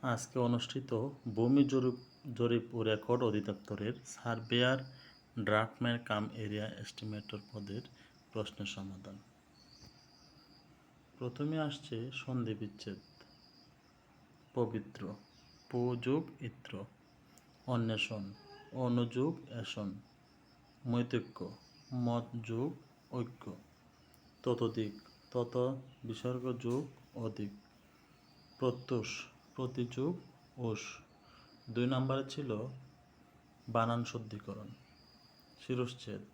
আজকে অনুষ্ঠিত ভূমি জরিপ ও রেকর্ড অধিদপ্তরের সার্ভেয়ার ড্রাফটম্যান কাম এরিয়া এস্টিমেটর পদের প্রশ্নের সমাধান। প্রথমে আসছে সন্ধি বিচ্ছেদ। পবিত্র, পু যোগ ইত্র। অন্বেষণ, অনুযোগ এষণ। মৈতৈক্য, মত যোগ ঐক্য। ততোধিক, তত বিসর্গ যোগ অধিক। প্রত্যুষ, প্রতিযোগ ওষ। 2 নম্বরে ছিল বানান শুদ্ধিকরণ। শিরশ্ছেদ,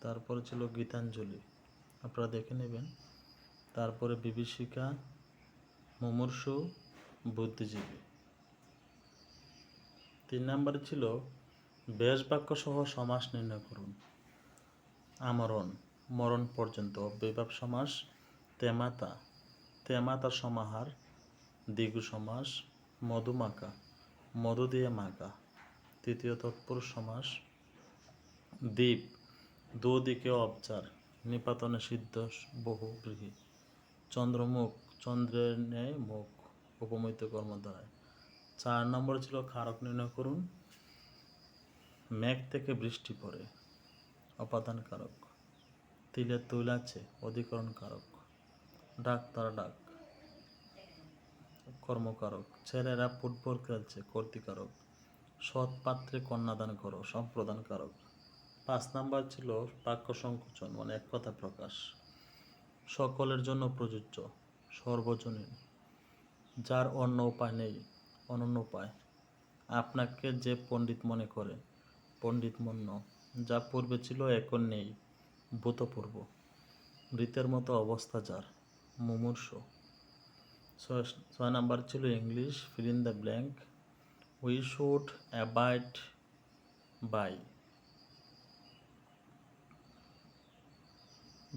তারপরে ছিল গীতাঞ্জলি, আপনারা দেখে নেবেন। তারপরে বিভীষিকা, মুমূর্ষু, বুদ্ধিজীবী। 3 নম্বরে ছিল বেশ বাক্য সহ সমাস নির্ণয় করুন। আমরণ, মরণ পর্যন্ত। অব্যয়ভাব সমাস, তেমাতা, তেমাতার সমাহার, দ্বিগু সমাস। মধুমাকা, মধু দিয়ে মাকা। তৃতীয় তৎপুরুষ সমাস। দ্বীপ, দুদিকে অবচার, নিপাতনে সিদ্ধ বহুব্রীহি। চন্দ্রমুখ, চন্দ্রের ন্যায় মুখ, উপমিত কর্ম দ্বারায়। 4 নম্বর ছিল কারক নির্ণয় করুন। মেঘ থেকে বৃষ্টি পড়ে, অপাদান কারক। তিলে তৈল আছে, অধিকরণ কারক। ডাক্তার ডাক, কর্মকারক। ছেলেরা ফুটবল খেলছে, কর্তৃকারক। সৎ পাত্রে কন্যাদান করো, সম্প্রদান কারক। 5 নাম্বার ছিল বাক্য সংকোচন, মানে এক কথা প্রকাশ। সকলের জন্য প্রযোজ্য, সর্বজনীন। যার অন্য উপায় নেই, অনন্য উপায়। আপনাকে যে পণ্ডিত মনে করে, পণ্ডিত মন্য। যা পূর্বে ছিল এখন নেই, ভূতপূর্ব। মৃতের মতো অবস্থা যার, মুমূর্ষ। 6 নাম্বার ছিল English, fill in the blank. We should abide by.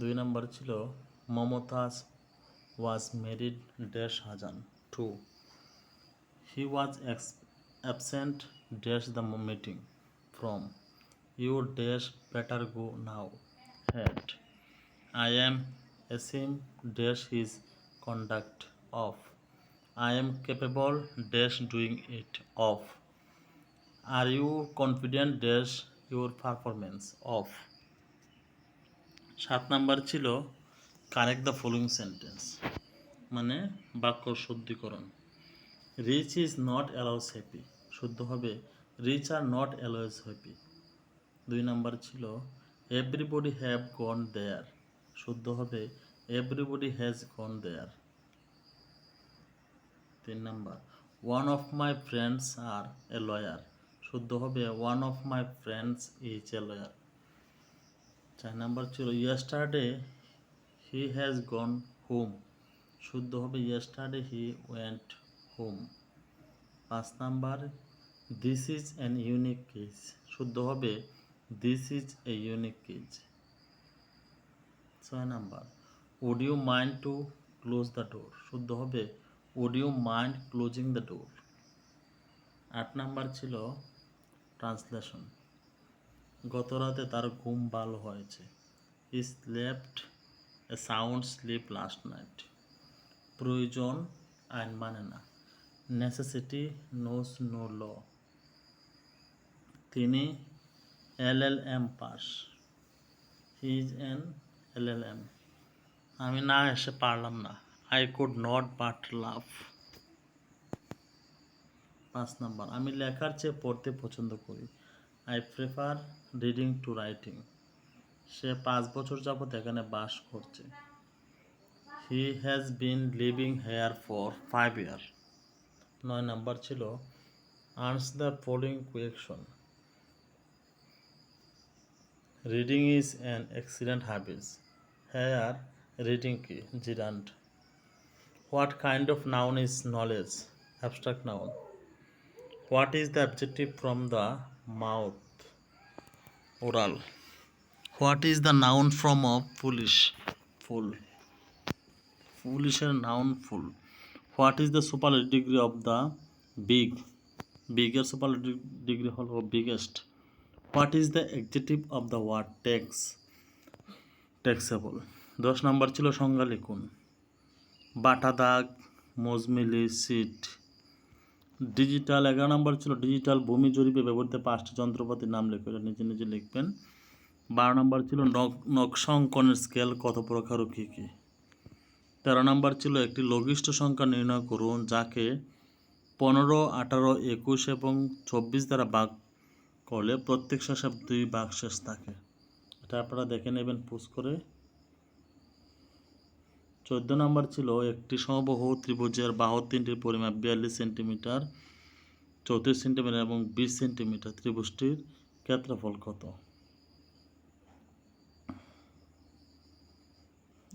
2 number ছিল মমতাজ ওয়াজ ম্যারিড ড্যাশ হাজান to. He was absent dash the meeting from. You dash better go now had. I am ashamed dash his conduct of. I am capable dash doing it of. Are you confident dash your performance of. 7 number ছিল correct the following sentence, মানে বাক্য শুদ্ধিকরণ। Rich is not always happy, শুদ্ধ হবে rich are not always happy. 2 number ছিল everybody have gone there, শুদ্ধ হবে everybody has gone there. 3 number one of my friends are a lawyer, শুদ্ধ হবে one of my friends is a lawyer. 4 number ছিল yesterday he has gone home, শুদ্ধ হবে yesterday he went home. 5 number this is an unique case, শুদ্ধ হবে this is a unique case. 6 number would you mind to close the door, শুদ্ধ হবে would you mind closing the door. 8 number ছিল translation. গত রাতে তার ঘুম ভালো হয়েছে, he slept a sound sleep last night. প্রয়োজন আইন মানে না, নেসেসিটি নোজ নো ল। তিনি LLM পাস, হি ইজ অ্যান LLM। আমি না এসে পারলাম না, I could not but love. 5 number আমি লেখার চেয়ে পড়তে পছন্দ করি, I prefer reading to writing. সে 5 বছর যাবৎ এখানে বাস করছে, he has been living here for 5 year. 9 number ছিল answer the following question. Reading is an excellent habit, here reading কি gerund. What kind of noun is knowledge, abstract noun. What is the objective from the mouth, oral. What is the noun from of foolish, fool, ফুলিশের noun fool. What is the superlative degree of the big, বিগের superlative degree হল biggest. What is the adjective of the word tax, taxable. 10 number ছিল সংজ্ঞা লিখুন। বাটা দাগ, মজমিলি, seat. Digital 11 নম্বর ছিল digital ভূমি জরিপে ব্যবহৃত 5টি যন্ত্রপাতির নাম লেখো, এটা নিজে নিজে লিখবেন। 12 নম্বর ছিল নকশা অঙ্কনের স্কেল কত প্রকার ও কী কী। 13 নম্বর ছিল একটি লঘিষ্ঠ সংখ্যা নির্ণয় করুন যাকে 15, 18, 21 এবং 24 দ্বারা ভাগ করলে প্রত্যেক শেষে 2 ভাগশেষ থাকে। এটা আপনারা দেখে নেবেন পুশ করে। 14 নম্বর ছিল একটি সমবাহু ত্রিভুজের বাহুর তিনটির পরিমাপ 42 সেন্টিমিটার, 34 সেন্টিমিটার এবং 20 সেন্টিমিটার। ত্রিভুজটির ক্ষেত্রফল কত?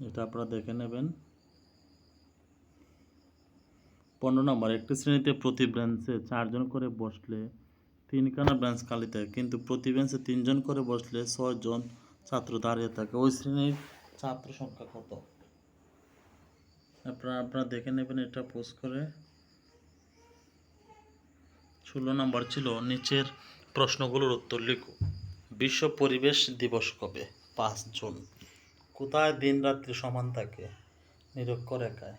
এটা আপনারা দেখে নেবেন। 15 নম্বর একটি শ্রেণীতে প্রতি বেঞ্চে 4 জন করে বসলে 3খানা বেঞ্চ খালি থাকে, কিন্তু প্রতি বেঞ্চে 3 জন করে বসলে 6 জন ছাত্র দাঁড়িয়ে থাকে। ওই শ্রেণীর ছাত্র সংখ্যা কত? আপনারা দেখে নেবেন এটা পোস্ট করে। 16 নম্বর ছিল নিচের প্রশ্নগুলোর উত্তর লিখো। বিশ্ব পরিবেশ দিবস কবে? 5 জুন। কোথায় দিন রাত্রি সমান থাকে? নিরক্ষরেখায়।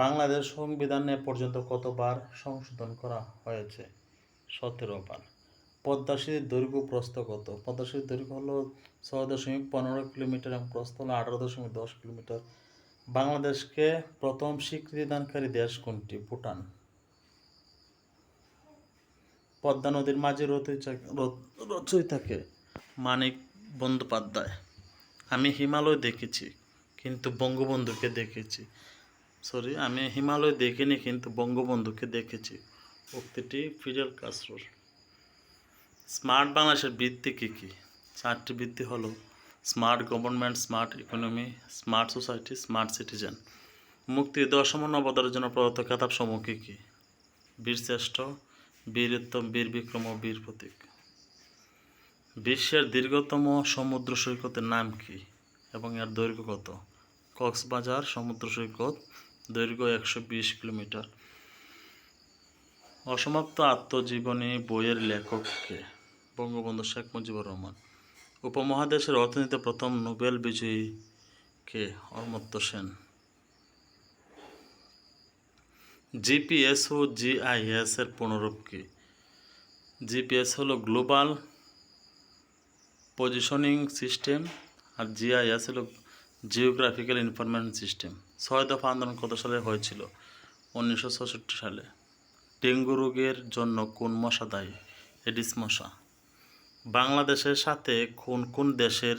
বাংলাদেশ সংবিধানে পর্যন্ত কতবার সংশোধন করা হয়েছে? 17 বার। পদ্মা সেতুর দৈর্ঘ্য প্রস্থ কত? পদ্মা সেতুর দৈর্ঘ্য হলো 6.15 কিলোমিটার এবং প্রস্থ হলো 18.10 কিলোমিটার। বাংলাদেশকে প্রথম স্বীকৃতিদানকারী দেশ কোনটি? ভুটান। পদ্মা নদীর মাঝে রচয়িতাকে মানিক বন্দ্যোপাধ্যায়। আমি হিমালয় দেখেছি কিন্তু বঙ্গবন্ধুকে দেখেছি। আমি হিমালয় দেখিনি কিন্তু বঙ্গবন্ধুকে দেখেছি। উক্তিটি ফিডেল কাস্ট্রোর। স্মার্ট বাংলাদেশের ভিত্তি কী কী? 4টি ভিত্তি হলো smart government, smart economy, smart society, smart citizen. মুক্তিযুদ্ধ অসম নবোদয়ের জন্য প্রদত্ত খেতাব সমূহ কী কী? বীরশ্রেষ্ঠ, বীর উত্তম, বীর বিক্রম ও বীর প্রতীক। বিশ্বের দীর্ঘতম সমুদ্র সৈকতের নাম কি এবং এর দৈর্ঘ্য কত? কক্সবাজার সমুদ্র সৈকত, দৈর্ঘ্য 120 কিলোমিটার। অসমাপ্ত আত্মজীবনী বইয়ের লেখক কে? বঙ্গবন্ধু শেখ মুজিবুর রহমান। উপমহাদেশের অর্থনীতিতে প্রথম নোবেল বিজয়ী কে? অমর্ত্য সেন। জিপিএস ও জিআইএস এর পুনরূপ কি? জিপিএস হলো গ্লোবাল পজিশনিং সিস্টেম আর জিআইএস হলো জিওগ্রাফিক্যাল ইনফরমেশন সিস্টেম। 6 দফা আন্দোলন কত সালে হয়েছিল? 1966 সালে। ডেঙ্গু রোগের জন্য কোন মশা দায়ী? এডিস মশা। বাংলাদেশের সাথে কোন কোন দেশের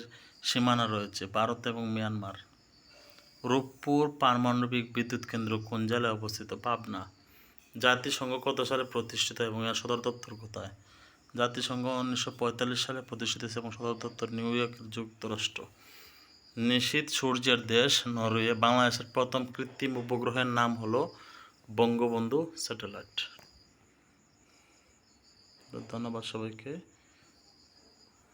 সীমানা রয়েছে? ভারত এবং মিয়ানমার। রূপপুর পারমাণবিক বিদ্যুৎ কেন্দ্র কোন জেলায় অবস্থিত? পাবনা। জাতিসংঘ কত সালে প্রতিষ্ঠিত এবং এর সদর দপ্তর কোথায়? জাতিসংঘ 1945 সালে প্রতিষ্ঠিত হয়েছে এবং সদর দপ্তর নিউ ইয়র্কের যুক্তরাষ্ট্র। নিশীথ সূর্যের দেশ নরওয়ে। বাংলাদেশের প্রথম কৃত্রিম উপগ্রহের নাম হলো বঙ্গবন্ধু স্যাটেলাইট। ধন্যবাদ সবাইকে।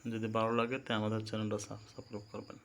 যদি ভালো লাগে তাই আমাদের চ্যানেলটা সাবস্ক্রাইব করবেন।